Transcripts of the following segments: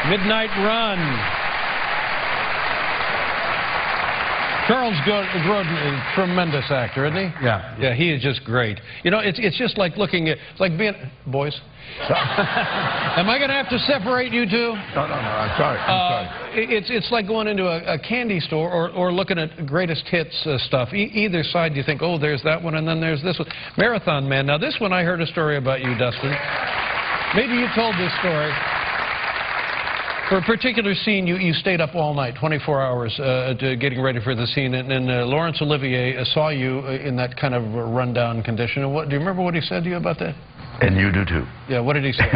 Midnight Run. Charles Grodin is a tremendous actor, isn't he? Yeah. Yeah, he is just great. You know, it's just like looking at, it's like being, boys. Am I going to have to separate you two? No, I'm sorry. It's like going into a candy store or looking at greatest hits stuff. Either side you think, oh, there's that one, and then there's this one. Marathon Man. Now, this one I heard a story about you, Dustin. Maybe you told this story. For a particular scene, you stayed up all night, 24 hours, getting ready for the scene, and Laurence Olivier saw you in that kind of rundown condition. And do you remember what he said to you about that? And you do, too. Yeah, what did he say?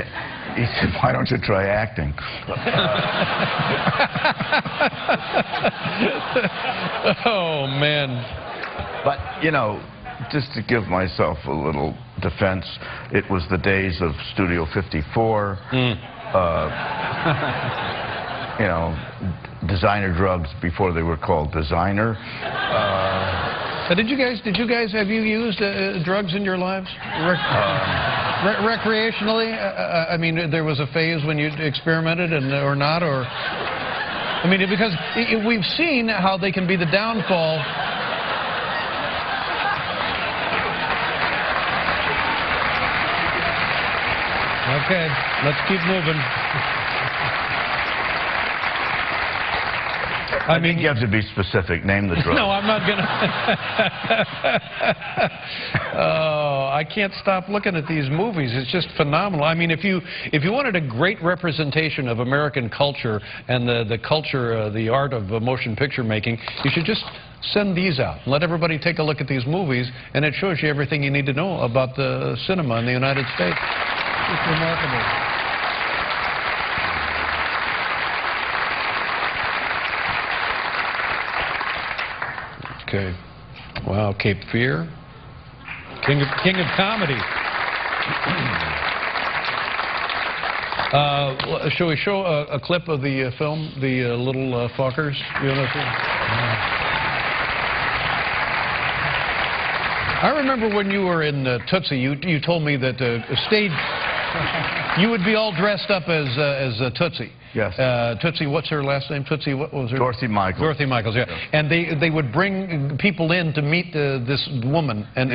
He said, why don't you try acting? Oh, man. But, you know, just to give myself a little defense, it was the days of Studio 54. You know, designer drugs before they were called designer. Did you guys have you used drugs in your lives? Recreationally? I mean, there was a phase when you experimented or not, or I mean, because we've seen how they can be the downfall. Okay, let's keep moving. I mean, you have to be specific. Name the drug. No, I'm not going to. Oh, I can't stop looking at these movies. It's just phenomenal. I mean, if you wanted a great representation of American culture and the culture, the art of motion picture making, you should just send these out. Let everybody take a look at these movies, and it shows you everything you need to know about the cinema in the United States. It's remarkable. Okay. Wow, Cape Fear. King of comedy. Shall we show a clip of the film, The Little Fockers? You know what I'm saying? I remember when you were in Tootsie, you told me that you would be all dressed up as Tootsie. Yes. Tootsie, what's her last name? Tootsie, what was her? Dorothy Michaels. Dorothy Michaels, yeah. And they would bring people in to meet this woman, and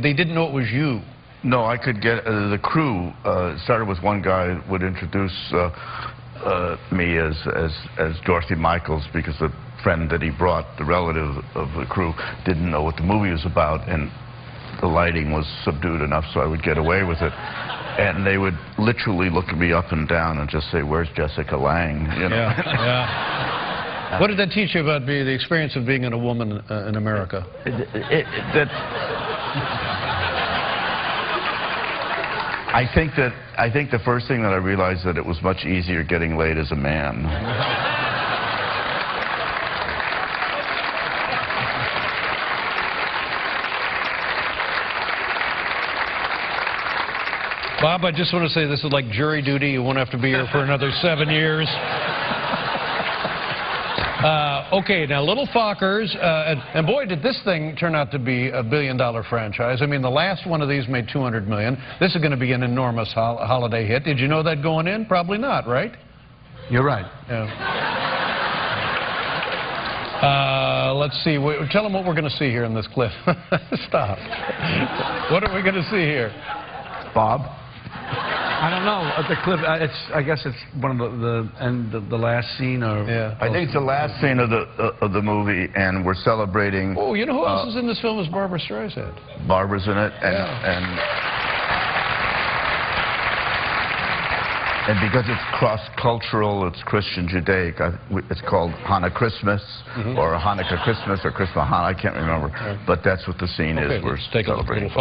they didn't know it was you. No, I could get the crew. Started with one guy would introduce me as Dorothy Michaels because the friend that he brought, the relative of the crew, didn't know what the movie was about, and the lighting was subdued enough so I would get away with it. And they would literally look at me up and down and just say, "Where's Jessica Lange?" You know? Yeah. What did that teach you about the experience of being a woman in America? I think the first thing that I realized that it was much easier getting laid as a man. Bob, I just want to say this is like jury duty. You won't have to be here for another 7 years. Okay, now Little Fockers, and boy, did this thing turn out to be a billion-dollar franchise. I mean, the last one of these made $200 million. This is going to be an enormous holiday hit. Did you know that going in? Probably not, right? You're right. Yeah. Let's see. Tell them what we're going to see here in this clip. Stop. What are we going to see here? Bob? I don't know. The clip. I guess it's one of the last scene, or yeah. I think it's the last scene of the movie, and we're celebrating. Oh, you know who else is in this film? Is Barbra Streisand. Barbara's in it, and because it's cross-cultural, it's Christian Judaic. It's called Hanukkah Christmas, or Hanukkah Christmas, or Christmas Hanukkah. I can't remember, but that's what the scene is. We're take celebrating. A